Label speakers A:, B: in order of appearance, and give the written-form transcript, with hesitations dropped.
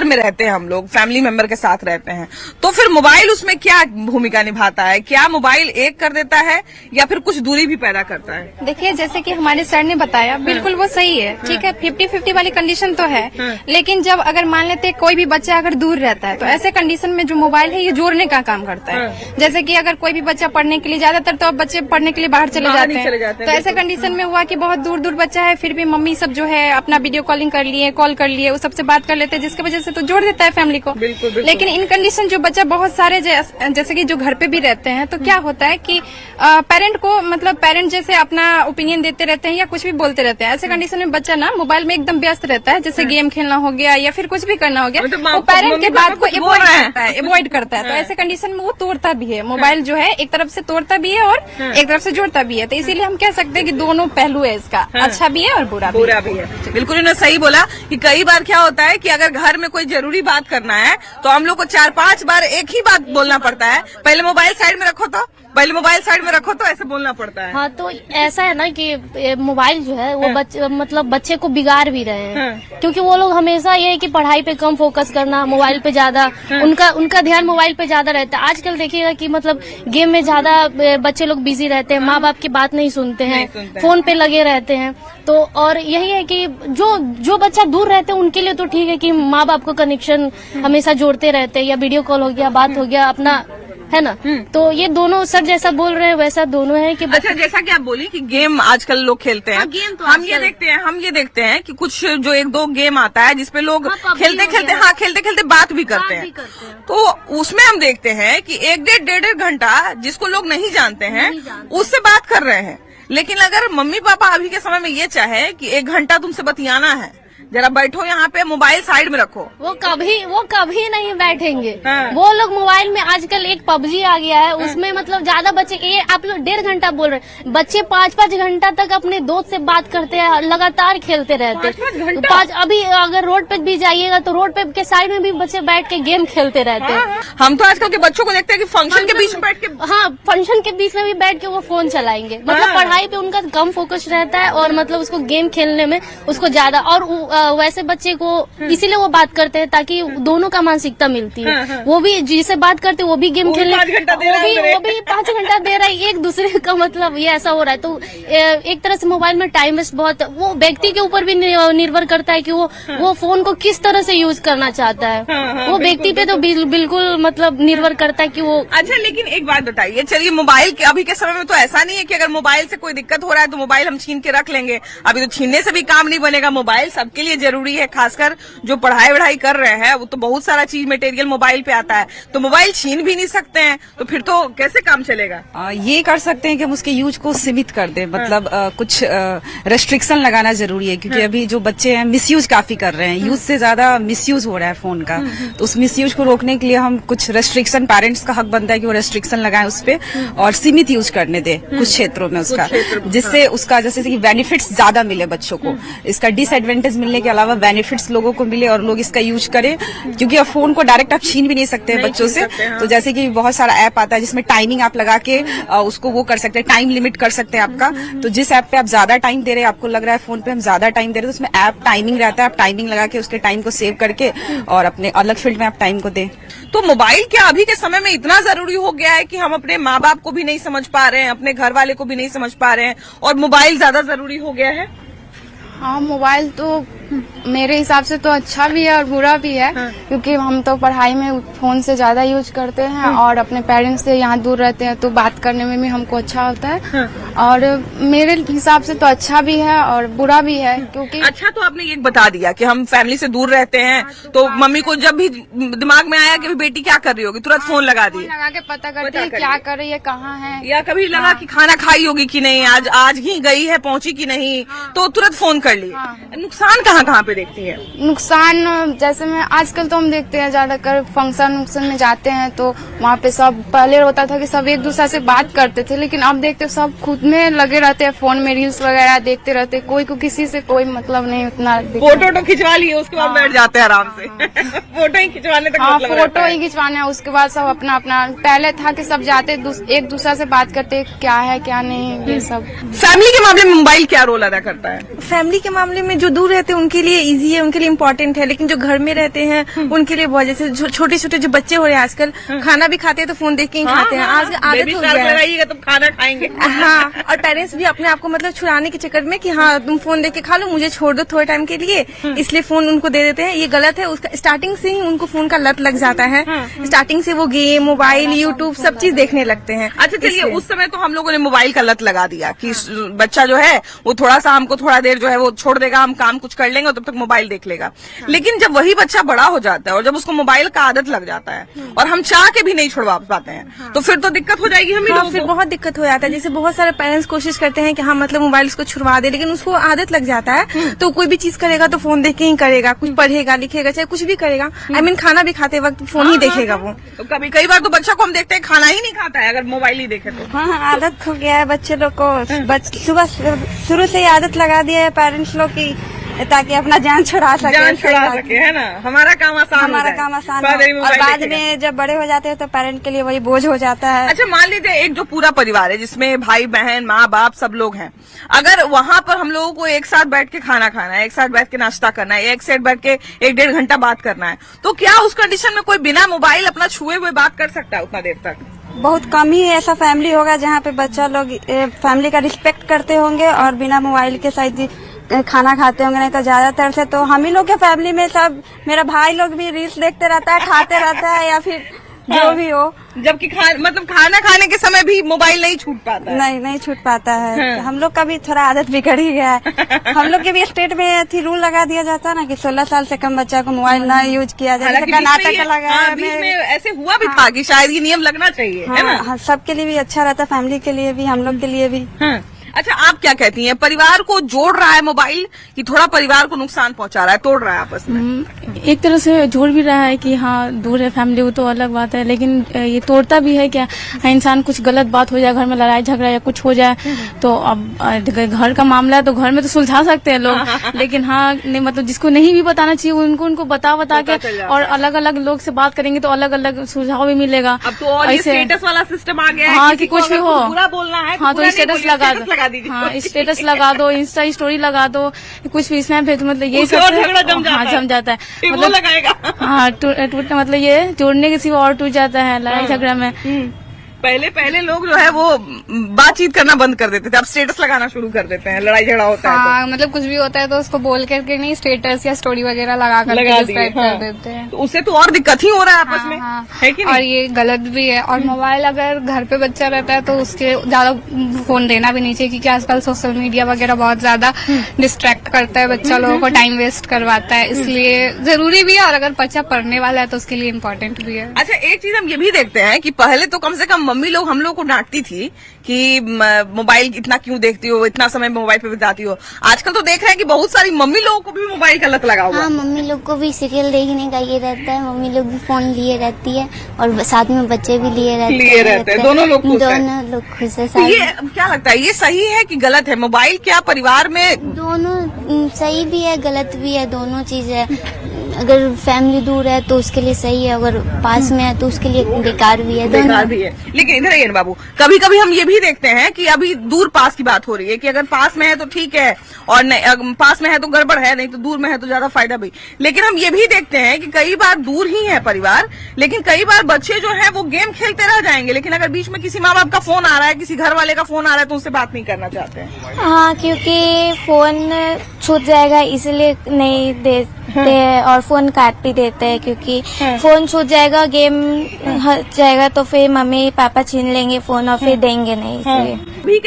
A: में रहते हैं, हम लोग फैमिली मेंबर के साथ रहते हैं, तो फिर मोबाइल उसमें क्या भूमिका निभाता है? क्या मोबाइल एक कर देता है या फिर कुछ दूरी भी पैदा करता है?
B: देखिए, जैसे कि हमारे सर ने बताया, बिल्कुल वो सही है, ठीक है, 50-50 वाली कंडीशन तो है, लेकिन जब अगर मान लेते कोई भी बच्चा अगर दूर रहता है तो ऐसे कंडीशन में जो मोबाइल है ये जोड़ने का काम करता है। जैसे कि अगर कोई भी बच्चा पढ़ने के लिए, ज्यादातर तो अब बच्चे पढ़ने के लिए बाहर चले जाते हैं, तो ऐसे कंडीशन में हुआ कि बहुत दूर दूर बच्चा है, फिर भी मम्मी सब जो है अपना वीडियो कॉलिंग कर लिए, कॉल कर लिए, उस सबसे बात कर लेते हैं, जिसकी वजह से तो जोड़ देता है फैमिली को। लेकिन इन कंडीशन जो बच्चा बहुत सारे जैसे कि जो घर पे भी रहते हैं, तो क्या होता है कि पेरेंट को, मतलब पेरेंट जैसे अपना ओपिनियन देते रहते हैं या कुछ भी बोलते रहते हैं, ऐसे कंडीशन में बच्चा ना मोबाइल में एकदम व्यस्त रहता है, जैसे गेम खेलना हो गया या फिर कुछ भी करना हो गया, वो पेरेंट के बात को अवॉइड करता है। तो ऐसे कंडीशन में वो तोड़ता भी है, मोबाइल जो है एक तरफ से तोड़ता भी है और एक तरफ से जोड़ता भी है। तो इसीलिए हम कह सकते हैं कि दोनों पहलू है इसका, अच्छा भी है और बुरा भी है।
A: बिल्कुल इन्होंने सही बोला कि कई बार क्या होता है कि अगर घर में कोई जरूरी बात करना है तो हम लोग को 4-5 बार एक ही बात बोलना पड़ता है, पहले मोबाइल साइड में रखो तो ऐसे बोलना पड़ता है।
C: हाँ, तो ऐसा है ना कि मोबाइल जो है वो मतलब बच्चे को बिगाड़ भी रहे हैं, क्योंकि वो लोग हमेशा ये है कि पढ़ाई पे कम फोकस करना, मोबाइल पे ज्यादा उनका ध्यान मोबाइल पे ज्यादा रहता है। आजकल देखिएगा कि मतलब गेम में ज्यादा बच्चे लोग बिजी रहते हैं, माँ बाप की बात नहीं सुनते हैं, फोन पे लगे रहते हैं। तो और यही है कि जो बच्चा दूर रहते हैं उनके लिए तो ठीक है कि माँ बाप को कनेक्शन हमेशा जोड़ते रहते हैं, या वीडियो कॉल हो गया, बात हो गया अपना, है ना। तो ये दोनों सर जैसा बोल रहे हैं वैसा दोनों है कि
A: अच्छा, जैसा कि आप बोली कि गेम आजकल लोग खेलते हैं,
C: गेम तो
A: हम ये देखते हैं कि कुछ जो 1-2 गेम आता है जिसपे लोग खेलते खेलते बात भी करते हैं। तो उसमें हम देखते हैं कि 1-1.5 घंटा जिसको लोग नहीं जानते हैं उससे बात कर रहे हैं। लेकिन अगर मम्मी पापा अभी के समय में ये चाहे कि 1 घंटा तुमसे बतियाना है, जरा बैठो यहाँ पे, मोबाइल साइड में रखो,
C: वो कभी नहीं बैठेंगे। वो लोग मोबाइल में आजकल एक पबजी आ गया है, उसमें मतलब ज्यादा बच्चे, ये आप लोग 1.5 घंटा बोल रहे हैं, बच्चे 5-5 घंटा तक अपने दोस्त से बात करते हैं, लगातार खेलते रहते हैं। अभी अगर रोड पे भी जाइएगा तो रोड पे के साइड में भी बच्चे बैठ के गेम खेलते रहते हैं।
A: हम तो आजकल के बच्चों को देखते हैं कि फंक्शन के बीच में बैठ के,
C: फंक्शन के बीच में भी बैठ के वो फोन चलाएंगे। मतलब पढ़ाई पे उनका कम फोकस रहता है और मतलब उसको गेम खेलने में उसको ज्यादा, और वैसे बच्चे को इसीलिए वो बात करते हैं ताकि दोनों का मानसिकता मिलती है। वो भी जिसे बात करते वो भी गेम खेलने, वो भी 5 घंटा दे रहा है, एक दूसरे का मतलब ये ऐसा हो रहा है। तो एक तरह से मोबाइल में टाइम वेस्ट बहुत, वो व्यक्ति के ऊपर भी निर्भर करता है कि वो फोन को किस तरह से यूज करना चाहता है। वो व्यक्ति पे तो बिल्कुल मतलब निर्भर करता है कि वो।
A: अच्छा, लेकिन एक बात बताइए, चलिए मोबाइल के अभी के समय में तो ऐसा नहीं है कि अगर मोबाइल से कोई दिक्कत हो रहा है तो मोबाइल हम छीन के रख लेंगे। अभी तो छीनने से भी काम नहीं बनेगा, मोबाइल सबके लिए जरूरी है, खासकर जो पढ़ाई कर रहे हैं वो तो बहुत सारा चीज मटेरियल मोबाइल पे आता है, तो मोबाइल छीन भी नहीं सकते हैं, तो फिर तो कैसे काम चलेगा?
D: ये कर सकते हैं कि हम उसके यूज को सीमित कर दें, मतलब कुछ रेस्ट्रिक्शन लगाना जरूरी है, क्योंकि अभी जो बच्चे हैं मिसयूज काफी कर रहे हैं, यूज से ज्यादा मिसयूज हो रहा है फोन का। तो उस मिसयूज को रोकने के लिए हम कुछ रेस्ट्रिक्शन, पेरेंट्स का हक बनता है कि वो रेस्ट्रिक्शन लगाएं उस पे और सीमित यूज करने दें कुछ क्षेत्रों में उसका, जिससे उसका जैसे कि बेनिफिट्स ज्यादा मिले बच्चों को, इसका डिसएडवांटेज मिलने के अलावा बेनिफिट्स लोगों को मिले और लोग इसका यूज करें। क्योंकि अब फोन को डायरेक्ट आप छीन भी नहीं सकते हैं बच्चों से। तो जैसे कि बहुत सारा ऐप आता है जिसमें टाइमिंग आप लगा के उसको वो कर सकते हैं, टाइम लिमिट कर सकते हैं आपका। तो जिस ऐप पे आप ज्यादा टाइम दे रहे हैं, आपको लग रहा है फोन पे हम ज्यादा टाइम दे रहे हैं, तो उसमें ऐप टाइमिंग रहता है, आप टाइमिंग लगा के उसके टाइम को सेव करके और अपने अलग फील्ड में आप टाइम को दें।
A: तो मोबाइल क्या अभी के समय में इतना जरूरी हो गया है कि हम अपने माँ बाप को भी नहीं समझ पा रहे हैं, अपने घर वाले को भी नहीं समझ पा रहे हैं और मोबाइल ज्यादा जरूरी हो गया है?
B: हाँ, मोबाइल तो मेरे हिसाब से तो अच्छा भी है और बुरा भी है, क्योंकि हम तो पढ़ाई में फोन से ज्यादा यूज करते हैं और अपने पेरेंट्स से यहाँ दूर रहते हैं, तो बात करने में भी हमको अच्छा होता है। और मेरे हिसाब से तो अच्छा भी है और बुरा भी है, क्योंकि
A: अच्छा, तो आपने ये बता दिया कि हम फैमिली से दूर रहते हैं, तो मम्मी को जब भी दिमाग में आया कि बेटी क्या कर रही होगी, तुरंत फोन लगा दिए,
B: लगा के पता करते हैं क्या कर रही है, कहाँ है,
A: या कभी लगा कि खाना खाई होगी कि नहीं, आज ही गई है, पहुंची कि नहीं, तो तुरंत फोन कर लिए। नुकसान कहाँ पे देखती है?
B: नुकसान जैसे में आजकल तो हम देखते हैं ज्यादातर फंक्शन में जाते हैं तो वहाँ पे सब, पहले होता था कि सब एक दूसरे से बात करते थे, लेकिन अब देखते सब खुद में लगे रहते हैं, फोन में रील्स वगैरह देखते रहते, कोई को किसी से कोई मतलब नहीं उतना।
A: फोटो खिंचवा लिए उसके बाद बैठ जाते हैं आराम से फोटो ही खिंचवाने तक।
B: हाँ, फोटो ही खिंचवाना है, उसके बाद सब अपना अपना, पहले था कि सब जाते एक दूसरे से बात करते क्या है क्या नहीं, ये सब।
A: फैमिली के मामले में मोबाइल क्या रोल अदा करता है?
E: फैमिली के मामले में जो दूर रहते हैं
A: उनके लिए इजी है, उनके लिए इम्पोर्टेंट है, लेकिन जो घर में रहते हैं उनके लिए बहुत, जैसे छोटे छोटे जो बच्चे हो रहे हैं आजकल, खाना भी खाते हैं तो फोन देख के ही खाते हैं। आज आदत हो गया है
E: तो खाना खाएंगे।
A: हाँ, और पेरेंट्स भी अपने आप को मतलब छुड़ाने के चक्कर में कि हाँ तुम फोन देख के खा लो, मुझे छोड़ दो थोड़े टाइम के लिए, इसलिए फोन उनको दे देते हैं। ये गलत है। उसका स्टार्टिंग से ही उनको फोन का लत लग जाता है। स्टार्टिंग से वो गेम, मोबाइल, यूट्यूब सब चीज देखने लगते हैं।
E: अच्छा चलिए, उस समय तो हम लोगों ने मोबाइल का लत लगा दिया कि बच्चा जो है वो थोड़ा सा हमको थोड़ा देर जो है वो छोड़ देगा, हम काम कुछ कर लेंगे, तब तक मोबाइल देख लेगा। लेकिन जब वही बच्चा बड़ा हो जाता है और जब उसको मोबाइल का आदत लग जाता है और हम चाह के भी नहीं छुड़वा पाते हैं, तो फिर तो दिक्कत हो जाएगी हमें।
A: हाँ, फिर बहुत दिक्कत हो जाता है। जैसे बहुत सारे पेरेंट्स कोशिश करते हैं कि हाँ मतलब मोबाइल उसको छुड़वा दे, लेकिन उसको आदत लग जाता है। तो कोई भी चीज करेगा तो फोन देख के ही करेगा, कुछ पढ़ेगा लिखेगा चाहे कुछ भी करेगा। आई मीन खाना भी खाते वक्त फोन ही देखेगा वो।
E: तो कभी कई बार तो बच्चा को हम देखते हैं खाना ही नहीं खाता है अगर मोबाइल ही देखे तो।
F: हाँ, आदत हो गया है बच्चे लोग को। सुबह शुरू से ही आदत लगा दिया है पेरेंट्स लोग की, ताकि अपना जान छुड़ा सके।
E: जान छुड़ा सके, है ना, हमारा काम आसान हो
F: हमारा
E: जाए।
F: काम आसान
E: बाद में
F: हो। और
E: मोबाइल
F: बाद
E: देखेगा।
F: में जब बड़े हो जाते हैं तो पेरेंट के लिए वही बोझ हो जाता है।
E: अच्छा मान लीजिए एक जो पूरा परिवार है जिसमें भाई बहन माँ बाप सब लोग हैं, अगर वहां पर हम लोगों को एक साथ बैठ के खाना खाना है, एक साथ बैठ के नाश्ता करना है, एक साथ बैठ के 1-1.5 घंटा बात करना है, तो क्या उस कंडीशन में कोई बिना मोबाइल अपना छुए हुए बात कर सकता है उतना देर तक?
F: बहुत कम ही ऐसा फैमिली होगा जहाँ पे बच्चा लोग फैमिली का रिस्पेक्ट करते होंगे और बिना मोबाइल के साथ खाना खाते होंगे। नहीं तो ज्यादातर से तो हम ही लोग के फैमिली में सब, मेरा भाई लोग भी रील्स देखते रहता है, खाते रहता है, या फिर जो भी हो।
E: जबकि मतलब खाना खाने के समय भी मोबाइल नहीं छूट पाता है।
F: नहीं छूट पाता है। हम लोग का भी थोड़ा आदत बिगड़ ही गया है। हम लोग के भी स्टेट में रूल लगा दिया जाता है ना कि 16 साल से कम बच्चा को मोबाइल ना यूज किया जाए।
E: हालांकि
F: कर्नाटक का लगा है,
E: बीच में ऐसे हुआ भी था कि शायद ये नियम लगना चाहिए, है ना?
F: हाँ, सबके लिए भी अच्छा रहता, फैमिली के लिए भी, हम लोग के लिए भी।
E: अच्छा आप क्या कहती हैं, परिवार को जोड़ रहा है मोबाइल कि थोड़ा परिवार को नुकसान पहुंचा रहा है, तोड़ रहा है आपस में?
C: एक तरह से जोड़ भी रहा है कि हाँ दूर है फैमिली, वो तो अलग बात है, लेकिन ये तोड़ता भी है क्या, इंसान कुछ गलत बात हो जाए, घर में लड़ाई झगड़ा या कुछ हो जाए, तो अब घर का मामला है तो घर में तो सुलझा सकते हैं लोग, लेकिन हाँ नहीं मतलब जिसको नहीं भी बताना चाहिए उनको बता के और अलग अलग लोग से बात करेंगे तो अलग अलग सुझाव भी मिलेगा।
E: अब तो और ये स्टेटस वाला सिस्टम आ गया है।
C: हाँ कि कुछ भी हो,
E: बुरा बोलना है
C: हाँ तो स्टेटस लगा दो, हाँ स्टेटस लगा दो, इंस्टा स्टोरी लगा दो, कुछ भी स्नैप भेज, मतलब ये सब जम जाता है,
E: मतलब लगाएगा।
C: हाँ टूटना मतलब ये जोड़ने के सिवा और टूट जाता है लड़ाई झगड़ा में।
E: पहले लोग जो है वो बातचीत करना बंद कर देते थे, अब स्टेटस लगाना शुरू कर देते हैं, लड़ाई झगड़ा होता है
B: हाँ, मतलब कुछ भी होता है तो उसको बोल करके नहीं, स्टेटस या स्टोरी वगैरह लगा कर देते हैं।
E: तो उससे तो और दिक्कत ही हो रहा है आपस में, है कि नहीं?
B: और ये गलत भी है। और मोबाइल अगर घर पे बच्चा रहता है तो उसके ज्यादा फोन देना भी नहीं चाहिए, क्योंकि आजकल सोशल मीडिया वगैरह बहुत ज्यादा डिस्ट्रैक्ट करता है, बच्चा लोगों को टाइम वेस्ट करवाता है, इसलिए जरूरी भी है। और अगर बच्चा पढ़ने वाला है तो उसके लिए इम्पोर्टेंट भी है।
E: अच्छा एक चीज हम ये भी देखते हैं कि पहले तो कम से कम मम्मी लोग हम लोग को डांटती थी कि मोबाइल इतना क्यों देखती हो, इतना समय मोबाइल पे बिताती हो। आजकल तो देख रहे हैं कि बहुत सारी मम्मी लोगों को भी मोबाइल का लत लगा हुआ।
G: हाँ, मम्मी लोग को भी सीरियल देखने का ये रहता है, मम्मी लोग भी फोन लिए रहती है और साथ में बच्चे भी लिए रहते हैं।
E: दोनों लोग खुश
G: है।
E: तो ये क्या लगता है, ये सही है कि गलत है? मोबाइल क्या परिवार में
G: दोनों सही भी है गलत भी है, दोनों चीज है। अगर फैमिली दूर है तो उसके लिए सही है, अगर पास में है तो उसके लिए बेकार भी है,
E: बेकार भी है। लेकिन इधर आइए बाबू, कभी कभी हम ये भी देखते हैं कि अभी दूर पास की बात हो रही है कि अगर पास में है तो ठीक है, और नहीं पास में है तो गड़बड़ है, नहीं तो दूर में है तो ज्यादा फायदा भी। लेकिन हम ये भी देखते हैं कि कई बार दूर ही है परिवार, लेकिन कई बार बच्चे जो है वो गेम खेलते रह जाएंगे, लेकिन अगर बीच में किसी माँ बाप का फोन आ रहा है, किसी घर वाले का फोन आ रहा है, तो उनसे बात नहीं करना चाहते हैं।
G: हाँ, क्योंकि फोन छूट जाएगा इसलिए नहीं देते और फोन काट भी देते हैं, क्योंकि फोन छूट जाएगा, गेम जाएगा तो फिर मम्मी पापा छीन लेंगे फोन और फिर देंगे नहीं, इसलिए।